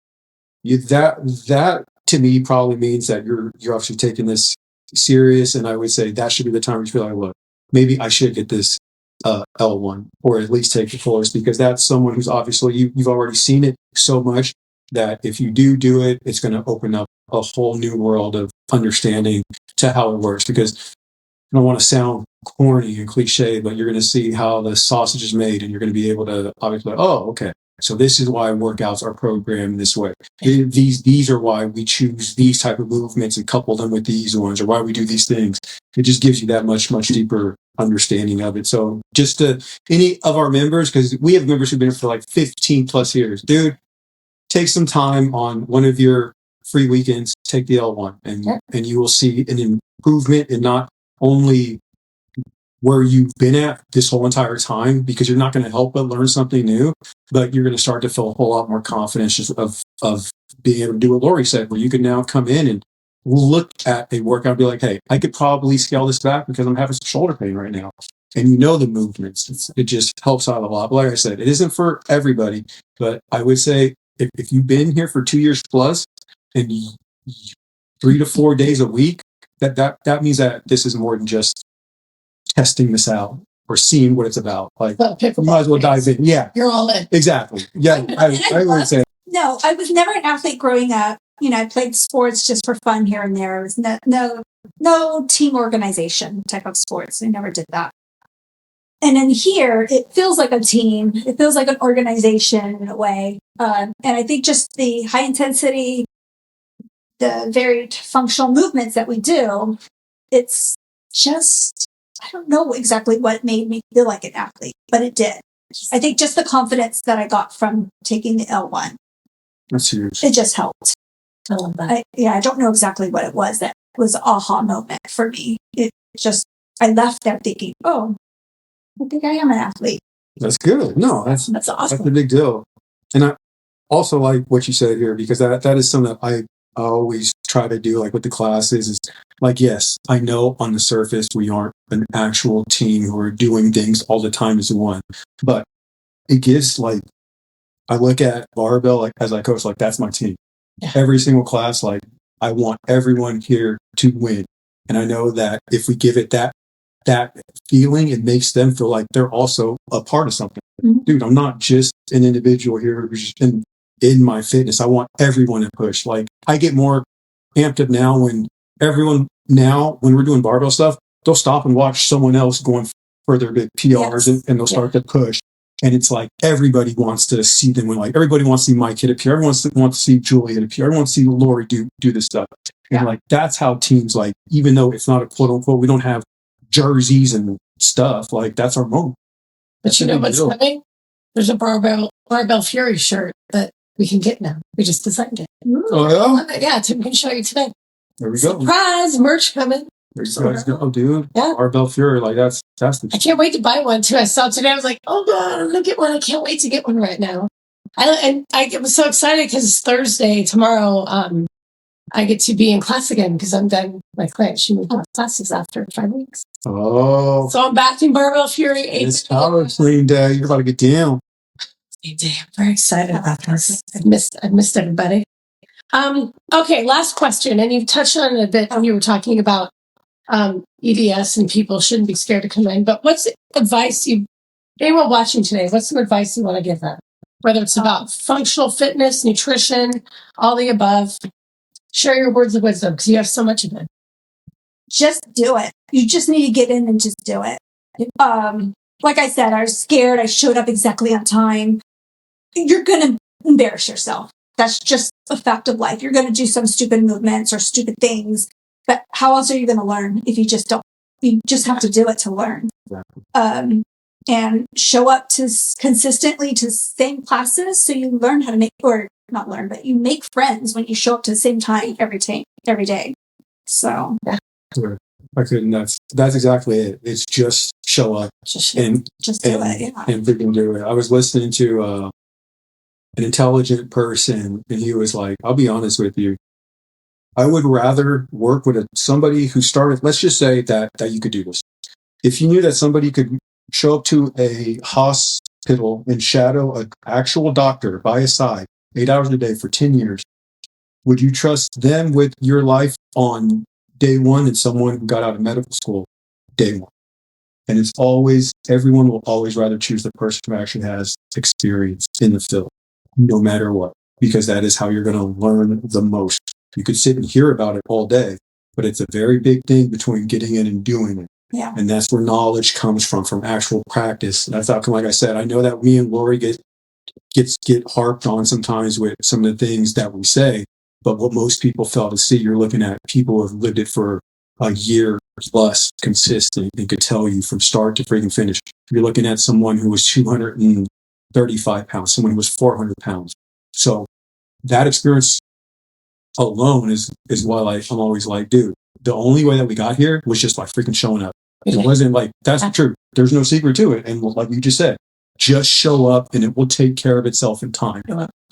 that to me probably means that you're actually taking this serious. And I would say that should be the time where you feel like, look, maybe I should get this L1 or at least take the course, because that's someone who's obviously you've already seen it so much that if you do it, it's going to open up a whole new world of understanding to how it works. Because I don't want to sound corny and cliche, but you're going to see how the sausage is made, and you're going to be able to obviously, oh, okay, so this is why workouts are programmed this way. These are why we choose these type of movements and couple them with these ones, or why we do these things. It just gives you that much deeper understanding of it. So just to any of our members, because we have members who've been here for like 15 plus years, dude, take some time on one of your free weekends, take the L1 and you will see an improvement in not only where you've been at this whole entire time, because you're not going to help but learn something new, but you're going to start to feel a whole lot more confidence just of being able to do what Lori said, where you can now come in and look at a workout and be like, hey, I could probably scale this back because I'm having some shoulder pain right now. And you know the movements. It just helps out a lot. But like I said, it isn't for everybody, but I would say if you've been here for 2 years plus and 3 to 4 days a week, that means that this is more than just testing this out or seeing what it's about. Like, you might as well dive in. Yeah. You're all in. Exactly. Yeah. I would say. No, I was never an athlete growing up. You know, I played sports just for fun here and there. It was no team organization type of sports. I never did that. And in here, it feels like a team. It feels like an organization in a way. And I think just the high intensity, the very functional movements that we do, it's just, I don't know exactly what made me feel like an athlete, but it did. I think just the confidence that I got from taking the L1. That's huge. It just helped. I love that. I don't know exactly what it was that was an aha moment for me. It just, I left there thinking, oh, I think I am an athlete. That's good. No, that's awesome. That's a big deal. And I also like what you said here, because that is something that I always try to do, like with the classes, is like, yes, I know on the surface we aren't an actual team who are doing things all the time as one, but it gives, like, I look at barbell, like, as I coach, like, that's my team. Yeah. Every single class, like, I want everyone here to win. And I know that if we give it that feeling, it makes them feel like they're also a part of something. Mm-hmm. Dude, I'm not just an individual here who's just in my fitness. I want everyone to push. Like, I get more amped up now when we're doing barbell stuff, they'll stop and watch someone else going further to PRs, Yes. and they'll start to push. And it's like everybody wants to see them win. Like, everybody wants to see Mike hit a PR. Everyone wants to see Julie hit a PR. Everyone wants to see Lori do this stuff. And like, that's how teams, like, even though it's not a quote unquote, we don't have jerseys and stuff, like, that's our moment. But you know what's coming? There's a barbell Fury shirt that we can get now. We just designed it. Oh yeah? Yeah, Tim can show you today. There we go. Surprise! Merch coming. There you guys go, dude. Yeah. Barbell Fury, like, that's the I can't wait to buy one too. I saw it today. I was like, oh god, I'm gonna get one. I can't wait to get one right now. I was so excited because it's Thursday tomorrow. I get to be in class again because I'm done my class. She moved on classes after 5 weeks. Oh. So I'm back in Barbell Fury. It's power clean day. You're about to get down. I'm very excited about this. I've missed everybody. Okay, last question, and you've touched on it a bit when you were talking about EDS and people shouldn't be scared to come in. But what's advice anyone watching today? What's some advice you want to give them? Whether it's about functional fitness, nutrition, all the above. Share your words of wisdom because you have so much of it. Just do it. You just need to get in and just do it. Like I said, I was scared. I showed up exactly on time. You're going to embarrass yourself. That's just a fact of life. You're going to do some stupid movements or stupid things. But how else are you going to learn if you just don't? You just have to do it to learn. Exactly. And show up consistently to the same classes so you learn how to make, or not learn, but you make friends when you show up to the same time every day. So yeah. That's exactly it. It's just show up and do it. Yeah. And freaking do it. I was listening to an intelligent person, and he was like, I'll be honest with you, I would rather work with somebody who started, let's just say that you could do this. If you knew that somebody could show up to a hospital and shadow an actual doctor by his side 8 hours a day for 10 years, would you trust them with your life on day one and someone who got out of medical school day one? And it's always, everyone will always rather choose the person who actually has experience in the field, no matter what, because that is how you're going to learn the most. You could sit and hear about it all day, but it's a very big thing between getting in and doing it. Yeah. And that's where knowledge comes from actual practice. That's how come, like I said, I know that me and Lori get harped on sometimes with some of the things that we say, but what most people fail to see, you're looking at people who have lived it for a year plus consistent and could tell you from start to freaking finish. You're looking at someone who was 235 pounds, someone who was 400 pounds. So that experience alone is why like I'm always like, dude, the only way that we got here was just by freaking showing up. It wasn't like that's the truth. There's no secret to it. And like you just said, just show up and it will take care of itself in time.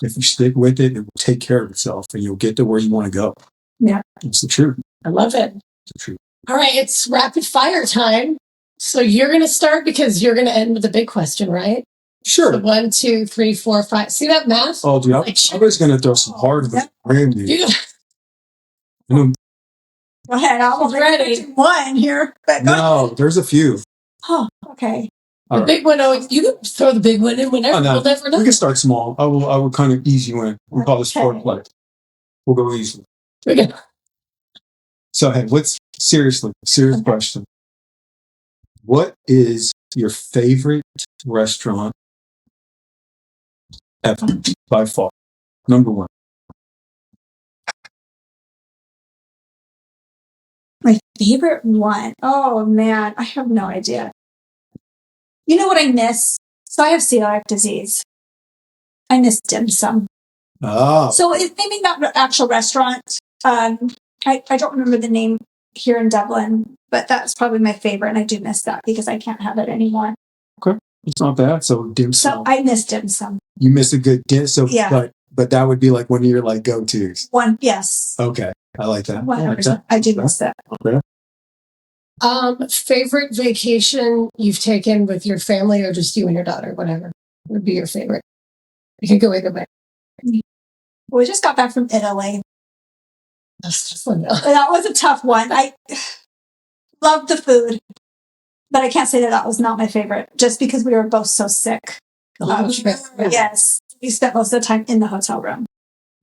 If you stick with it, it will take care of itself and you'll get to where you want to go. Yeah. It's the truth. I love it. It's the truth. All right, it's rapid fire time. So you're going to start because you're going to end with a big question, right? Sure. So 1, 2, 3, 4, 5. See that math? Oh, dude, I was going to throw some hard Brandy. Dude. Go ahead. I'll ready. One here. But no, there's a few. Oh, okay. The big one, you can throw the big one in whenever. No. We'll never know. We can start small. I will kind of ease you in. We call this foreplay. We'll go easy. Okay. So, hey, serious question. What is your favorite restaurant ever by far? Number one. My favorite one. Oh man, I have no idea. You know what I miss? So I have celiac disease. I miss dim sum. Oh. So it's maybe not an actual restaurant. I don't remember the name here in Dublin, but that's probably my favorite, and I do miss that because I can't have it anymore. Okay, it's not bad. So dim sum. So I miss dim sum. You miss a good dim sum. Yeah. But that would be like one of your like go-tos. One, yes. Okay, I like that. 100%. I do miss that. Okay. Favorite vacation you've taken with your family or just you and your daughter, whatever would be your favorite. You can go either way. We just got back from Italy. That's fun. That was a tough one. I loved the food, but I can't say that was not my favorite just because we were both so sick. Yes. We spent most of the time in the hotel room.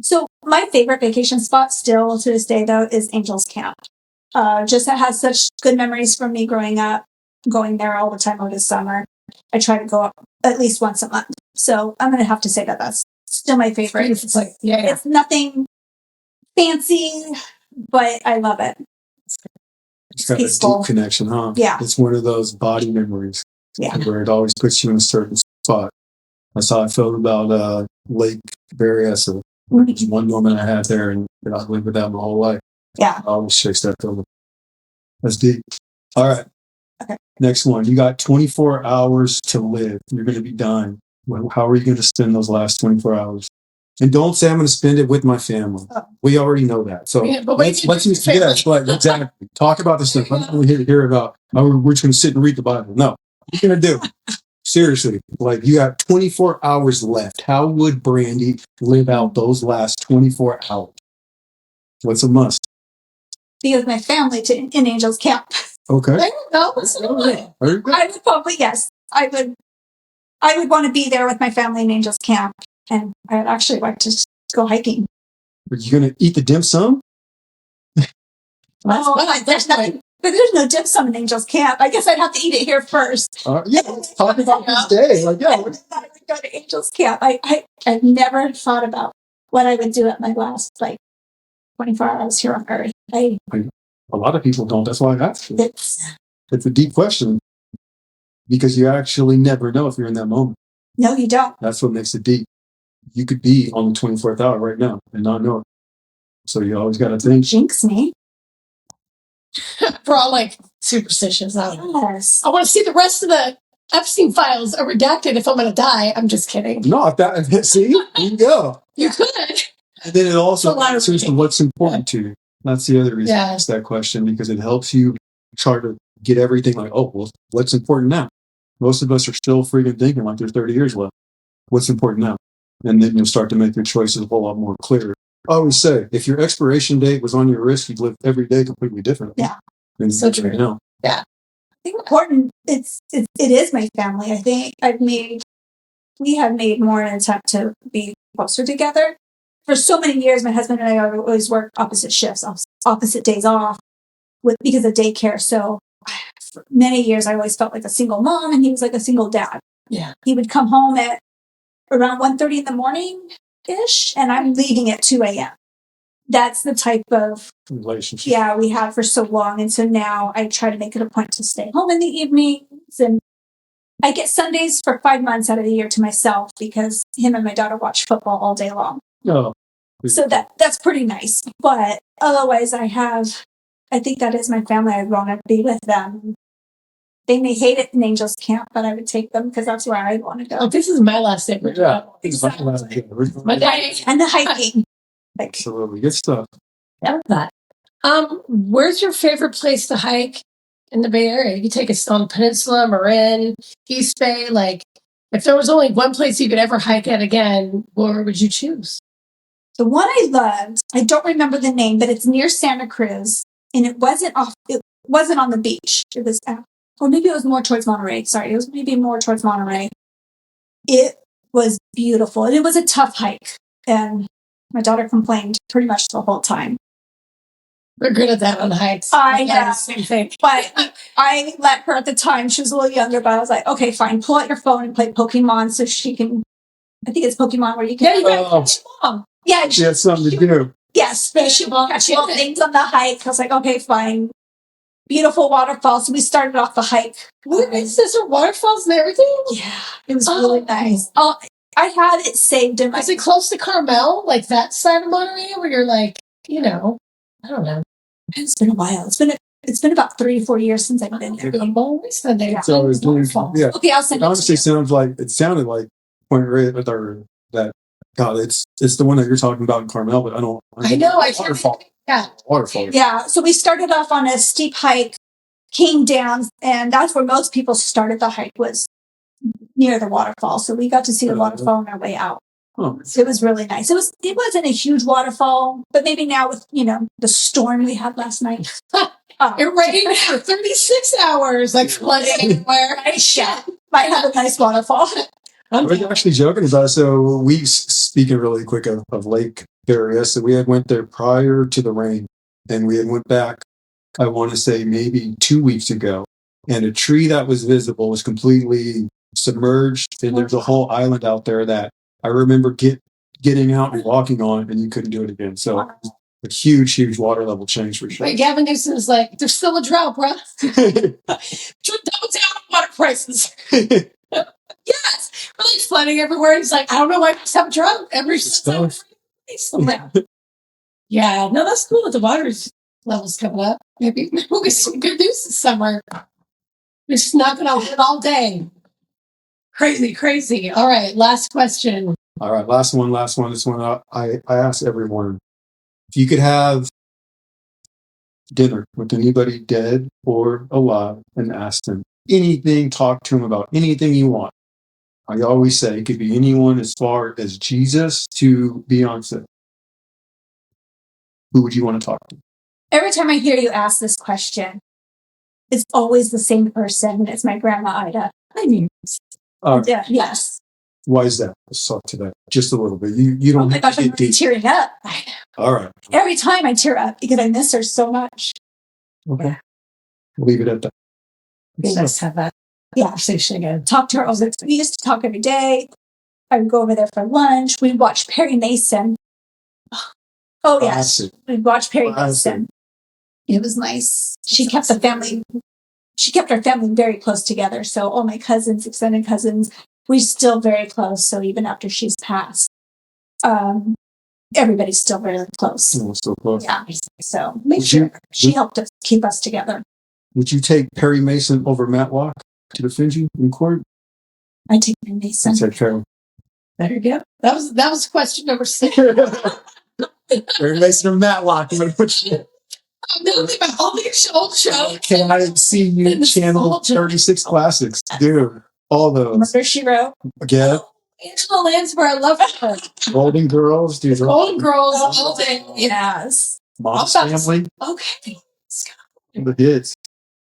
So my favorite vacation spot still to this day, though, is Angels Camp. Just that has such good memories from me growing up, going there all the time over the summer. I try to go up at least once a month. So I'm going to have to say that that's still my favorite. It's like, It's nothing fancy, but I love it. It's got peaceful. A deep connection, huh? Yeah. It's one of those body memories. Yeah. Where it always puts you in a certain spot. That's how I felt about Lake Berryessa. There's one moment I had there, and I've lived with that my whole life. Yeah. I always chase that feeling. That's deep. All right. Okay. Next one. You got 24 hours to live. You're going to be done. How are you going to spend those last 24 hours? And don't say I'm going to spend it with my family. Oh. We already know that. So let's exactly. Talk about this stuff. I'm not only here to hear about, we're just going to sit and read the Bible. No. What are you going to do? Seriously, like you have 24 hours left. How would Brandy live out those last 24 hours? What's a must? Be with my family in Angels Camp. Okay. There you go. I would probably, yes. I would want to be there with my family in Angels Camp. And I'd actually like to go hiking. Are you going to eat the dim sum? There's nothing. But there's no dim sum in Angels Camp. I guess I'd have to eat it here first. Yeah, let's talk about this day. Like, yeah. I would go to Angels Camp. I've never thought about what I would do at my last 24 hours here on Earth. A lot of people don't. That's why I asked you. It's a deep question because you actually never know if you're in that moment. No, you don't. That's what makes it deep. You could be on the 24th hour right now and not know it. So you always got to think. Jinx me. We're all like superstitious. Yes. I want to see the rest of the Epstein files are redacted if I'm going to die. I'm just kidding. No, see, there you go. You could. And then it also answers to what's important to you. That's the other reason I asked that question, because it helps you try to get everything like, oh, well, what's important now? Most of us are still freaking thinking like there's 30 years left. What's important now? And then you'll start to make your choices a whole lot more clear. I always say, if your expiration date was on your wrist, you'd live every day completely different. Yeah. So true. Now. Yeah. I think important, it is my family. I think we have made more an attempt to be closer together. For so many years, my husband and I always worked opposite shifts, opposite days off because of daycare. So for many years, I always felt like a single mom and he was like a single dad. Yeah. He would come home at around 1:30 in the morning-ish, and I'm leaving at 2 a.m. That's the type of relationship we had for so long. And so now I try to make it a point to stay home in the evenings. And I get Sundays for 5 months out of the year to myself because him and my daughter watch football all day long. Oh. So that's pretty nice. But otherwise, I think that is my family. I want to be with them. They may hate it in Angels Camp, but I would take them because that's where I want to go. Oh, this is my last day. Yeah, Exactly. My day. And the hiking. Absolutely, good stuff. I love that. Where's your favorite place to hike in the Bay Area? You take us on Peninsula, Marin, East Bay. Like, if there was only one place you could ever hike at again, where would you choose? The one I loved, I don't remember the name, but it's near Santa Cruz, and it wasn't on the beach. It was, or maybe it was more towards Monterey. Sorry, it was maybe more towards Monterey. It was beautiful, and it was a tough hike, and my daughter complained pretty much the whole time. They're good at that on hikes. I know. Same thing. But I let her at the time. She was a little younger, but I was like, okay, fine. Pull out your phone and play Pokemon so she can. I think it's Pokemon where you can. Yeah, you got mom. Yeah, She had something to do. yes, she catch little things on the hike. I was like, okay, fine. Beautiful waterfalls. So we started off the hike. Where is this? Are waterfalls and everything? Yeah, it was really nice. Oh, I had it saved in my. Is it close to Carmel, like that side of Monterey, where you're like, I don't know. It's been a while. It's been about 3 or 4 years since I've been there. I'm always been there. So it's yeah. Okay, I'll send It it. honestly sounded like Point Reyes with that. God, it's the one that you're talking about in Carmel, but I know. Waterfall. Yeah. Waterfall. Yeah. So we started off on a steep hike, came down, and that's where most people started the hike, was near the waterfall. So we got to see the waterfall on our way out. Oh. So it was really nice. It wasn't a huge waterfall, but maybe now with the storm we had last night. It rained for 36 hours, like flooding everywhere. Yeah, might have a nice waterfall. We're actually joking about it. So we, speaking really quick of Lake area, so we had went there prior to the rain, and we had went back, I want to say maybe 2 weeks ago, and a tree that was visible was completely submerged, and there's a whole island out there that I remember getting out and walking on, and you couldn't do it again. So a huge water level change for sure. Wait, Gavin Newsom is like, there's still a drought, bro. Double down on water prices. Yes, really flooding everywhere. He's like, I don't know why I just have a drought every single Yeah, no, that's cool that the water levels coming up. Maybe we'll get some good news this summer. We're just knocking on it all day. Crazy. All right, last question. All right, last one. This one I asked everyone, if you could have dinner with anybody dead or alive and ask them anything, talk to them about anything you want. I always say it could be anyone as far as Jesus to Beyonce. Who would you want to talk to? Every time I hear you ask this question, it's always the same person, and it's my grandma Ida. I mean, yeah, yes. Why is that? Let's talk to that just a little bit. You don't have to get deep. Tearing up. All right. Every time I tear up because I miss her so much. Okay. Yeah. We'll leave it at that. Be nice to have that conversation again. Talk to her all the time. We used to talk every day. I would go over there for lunch. We'd watch Perry Mason. Oh, yes. We'd watch Perry Mason. It was nice. She kept our family very close together. So all my cousins, extended cousins, we're still very close. So even after she's passed, everybody's still very close. Oh, so close. Yeah. So she helped us keep us together. Would you take Perry Mason over Matlock to defend you in court? I take Perry Mason. I said Perry. There you go. That was question number 6. Perry Mason or Matlock? I'm going to put you. About all these old shows. Okay, I didn't see you channel 36 classics. Dude, all those. Murder, She Wrote. Again. Angela Lansbury, I love her. Golden Girls, dude. Golden Girls, all day. Yes. Mom's Family. Okay. The hits.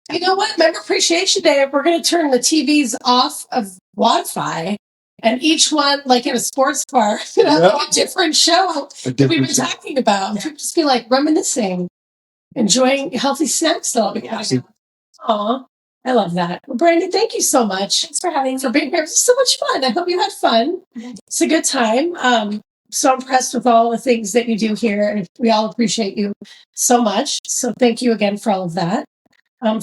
You know what? Member Appreciation Day, we're going to turn the TVs off of Wi-Fi, and each one, like in a sports bar, like a different show that we've been talking about. Yeah. Just be like reminiscing, enjoying healthy snacks all together. Aw, I love that. Well, Brandy, thank you so much. Thanks for having me. For being here. It was so much fun. I hope you had fun. It's a good time. So impressed with all the things that you do here, and we all appreciate you so much. So thank you again for all of that.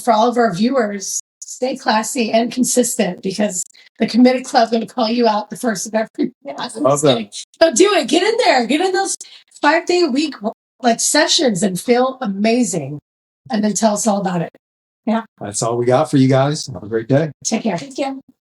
For all of our viewers, stay classy and consistent, because the Committed Club is going to call you out the first of every month. Love that. So do it. Get in there. Get in those 5-day a week like sessions and feel amazing. And then tell us all about it. That's all we got for you guys. Have a great day. Take care. Thank you.